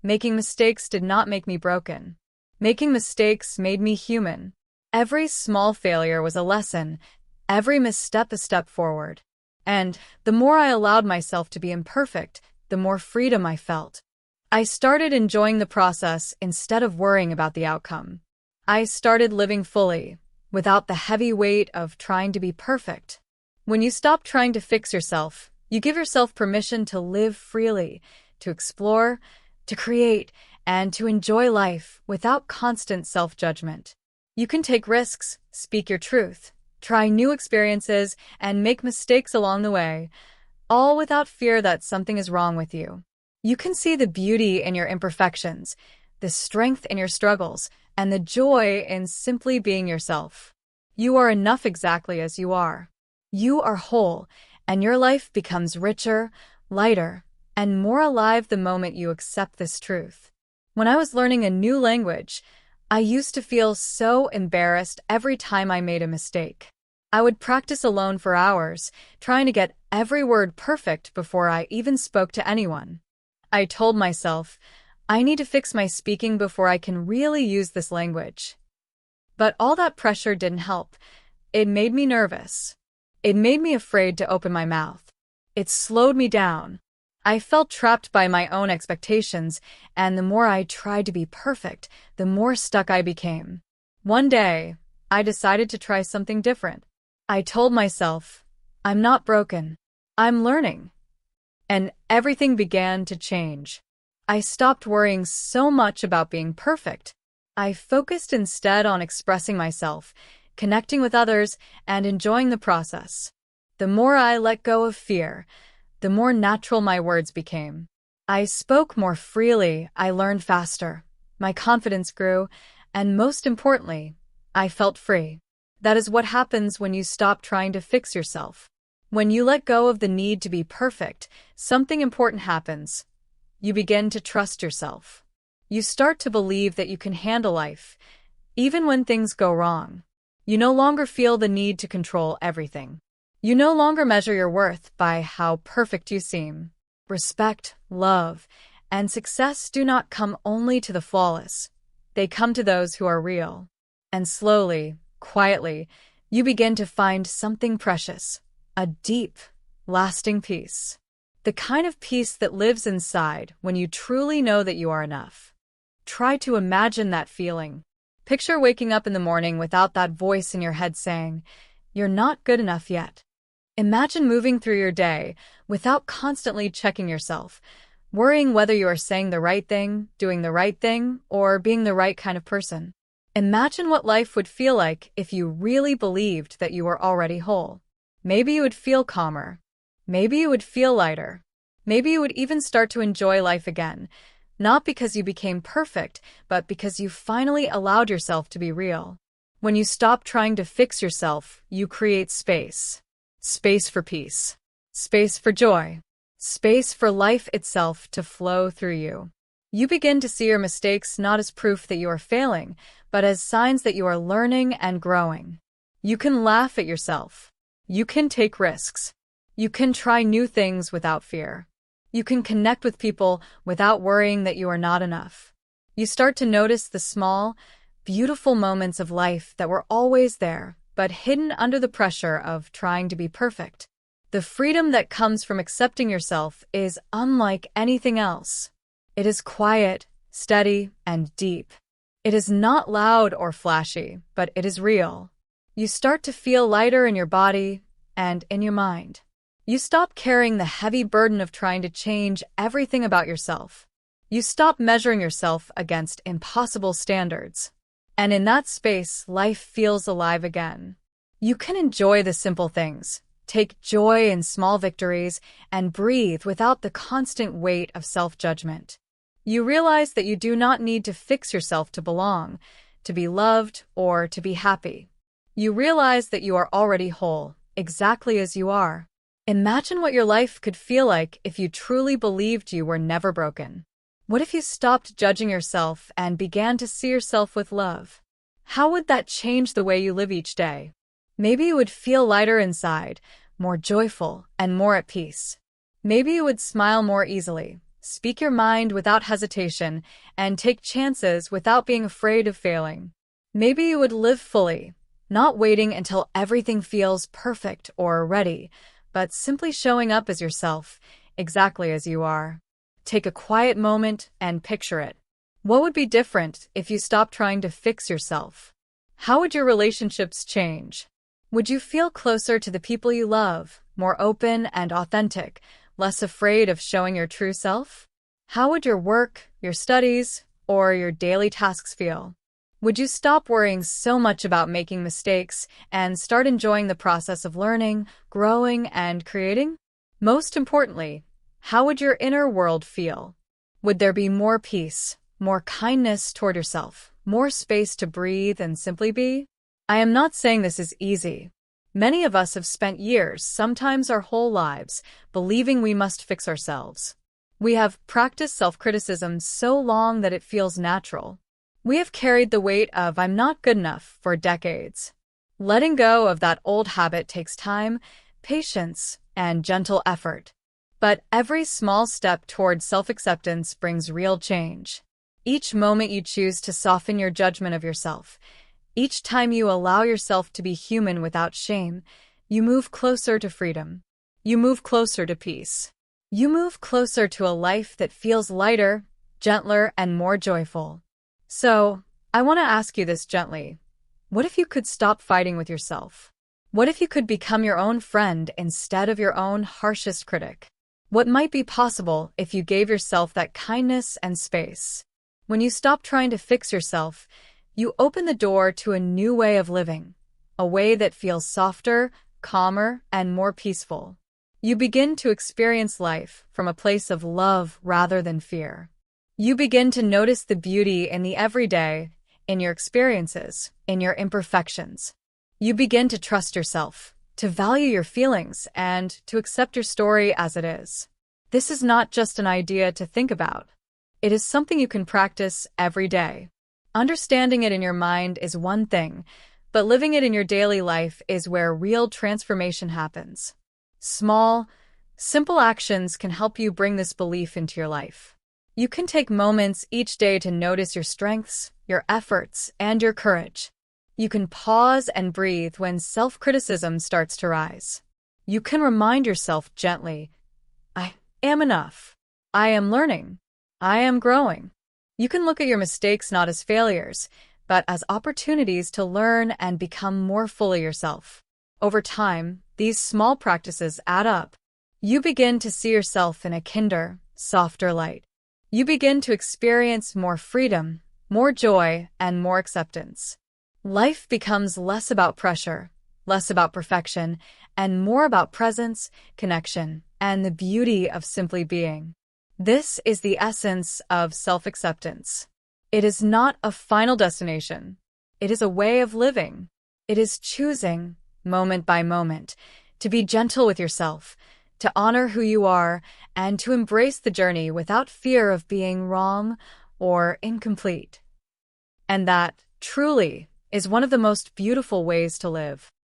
Making mistakes did not make me broken. Making mistakes made me human. Every small failure was a lesson, every misstep a step forward. And the more I allowed myself to be imperfect, the more freedom I felt. I started enjoying the process instead of worrying about the outcome. I started living fully, without the heavy weight of trying to be perfect. When you stop trying to fix yourself, you give yourself permission to live freely, to explore, to create, and to enjoy life without constant self-judgment. You can take risks, speak your truth, try new experiences, and make mistakes along the way, all without fear that something is wrong with you. You can see the beauty in your imperfections, the strength in your struggles, and the joy in simply being yourself. You are enough exactly as you are. You are whole, and your life becomes richer, lighter, and more alive the moment you accept this truth. When I was learning a new language, I used to feel so embarrassed every time I made a mistake. I would practice alone for hours, trying to get every word perfect before I even spoke to anyone. I told myself, I need to fix my speaking before I can really use this language. But all that pressure didn't help. It made me nervous. It made me afraid to open my mouth. It slowed me down. I felt trapped by my own expectations, and the more I tried to be perfect, the more stuck I became. One day, I decided to try something different. I told myself, I'm not broken. I'm learning. And everything began to change. I stopped worrying so much about being perfect. I focused instead on expressing myself, connecting with others, and enjoying the process. The more I let go of fear, the more natural my words became. I spoke more freely, I learned faster, my confidence grew, and most importantly, I felt free. That is what happens when you stop trying to fix yourself. When you let go of the need to be perfect, something important happens. You begin to trust yourself. You start to believe that you can handle life, even when things go wrong. You no longer feel the need to control everything. You no longer measure your worth by how perfect you seem. Respect, love, and success do not come only to the flawless. They come to those who are real. And slowly, quietly, you begin to find something precious, a deep, lasting peace. The kind of peace that lives inside when you truly know that you are enough. Try to imagine that feeling. Picture waking up in the morning without that voice in your head saying, "You're not good enough yet." Imagine moving through your day without constantly checking yourself, worrying whether you are saying the right thing, doing the right thing, or being the right kind of person. Imagine what life would feel like if you really believed that you were already whole. Maybe you would feel calmer. Maybe you would feel lighter. Maybe you would even start to enjoy life again, Not because you became perfect, but because you finally allowed yourself to be real. When you stop trying to fix yourself, you create space. Space for peace. Space for joy. Space for life itself to flow through you. You begin to see your mistakes not as proof that you are failing, but as signs that you are learning and growing. You can laugh at yourself. You can take risks. You can try new things without fear. You can connect with people without worrying that you are not enough. You start to notice the small, beautiful moments of life that were always there, but hidden under the pressure of trying to be perfect. The freedom that comes from accepting yourself is unlike anything else. It is quiet, steady, and deep. It is not loud or flashy, but it is real. You start to feel lighter in your body and in your mind. You stop carrying the heavy burden of trying to change everything about yourself. You stop measuring yourself against impossible standards. And in that space, life feels alive again. You can enjoy the simple things, take joy in small victories, and breathe without the constant weight of self-judgment. You realize that you do not need to fix yourself to belong, to be loved, or to be happy. You realize that you are already whole, exactly as you are. Imagine what your life could feel like if you truly believed you were never broken. What if you stopped judging yourself and began to see yourself with love? How would that change the way you live each day? Maybe you would feel lighter inside, more joyful, and more at peace. Maybe you would smile more easily, speak your mind without hesitation, and take chances without being afraid of failing. Maybe you would live fully, not waiting until everything feels perfect or ready, but simply showing up as yourself, exactly as you are. Take a quiet moment and picture it. What would be different if you stopped trying to fix yourself? How would your relationships change? Would you feel closer to the people you love, more open and authentic, less afraid of showing your true self? How would your work, your studies, or your daily tasks feel? Would you stop worrying so much about making mistakes and start enjoying the process of learning, growing, and creating? Most importantly, how would your inner world feel? Would there be more peace, more kindness toward yourself, more space to breathe and simply be? I am not saying this is easy. Many of us have spent years, sometimes our whole lives, believing we must fix ourselves. We have practiced self-criticism so long that it feels natural. We have carried the weight of "I'm not good enough" for decades. Letting go of that old habit takes time, patience, and gentle effort. But every small step toward self-acceptance brings real change. Each moment you choose to soften your judgment of yourself, each time you allow yourself to be human without shame, you move closer to freedom. You move closer to peace. You move closer to a life that feels lighter, gentler, and more joyful. So, I want to ask you this gently. What if you could stop fighting with yourself? What if you could become your own friend instead of your own harshest critic? What might be possible if you gave yourself that kindness and space? When you stop trying to fix yourself, you open the door to a new way of living, a way that feels softer, calmer, and more peaceful. You begin to experience life from a place of love rather than fear. You begin to notice the beauty in the everyday, in your experiences, in your imperfections. You begin to trust yourself, to value your feelings, and to accept your story as it is. This is not just an idea to think about. It is something you can practice every day. Understanding it in your mind is one thing, but living it in your daily life is where real transformation happens. Small, simple actions can help you bring this belief into your life. You can take moments each day to notice your strengths, your efforts, and your courage. You can pause and breathe when self-criticism starts to rise. You can remind yourself gently, "I am enough. I am learning. I am growing." You can look at your mistakes not as failures, but as opportunities to learn and become more fully yourself. Over time, these small practices add up. You begin to see yourself in a kinder, softer light. You begin to experience more freedom, more joy, and more acceptance. Life becomes less about pressure, less about perfection, and more about presence, connection, and the beauty of simply being. This is the essence of self-acceptance. It is not a final destination. It is a way of living. It is choosing, moment by moment, to be gentle with yourself, to honor who you are, and to embrace the journey without fear of being wrong or incomplete. And that, truly, is one of the most beautiful ways to live.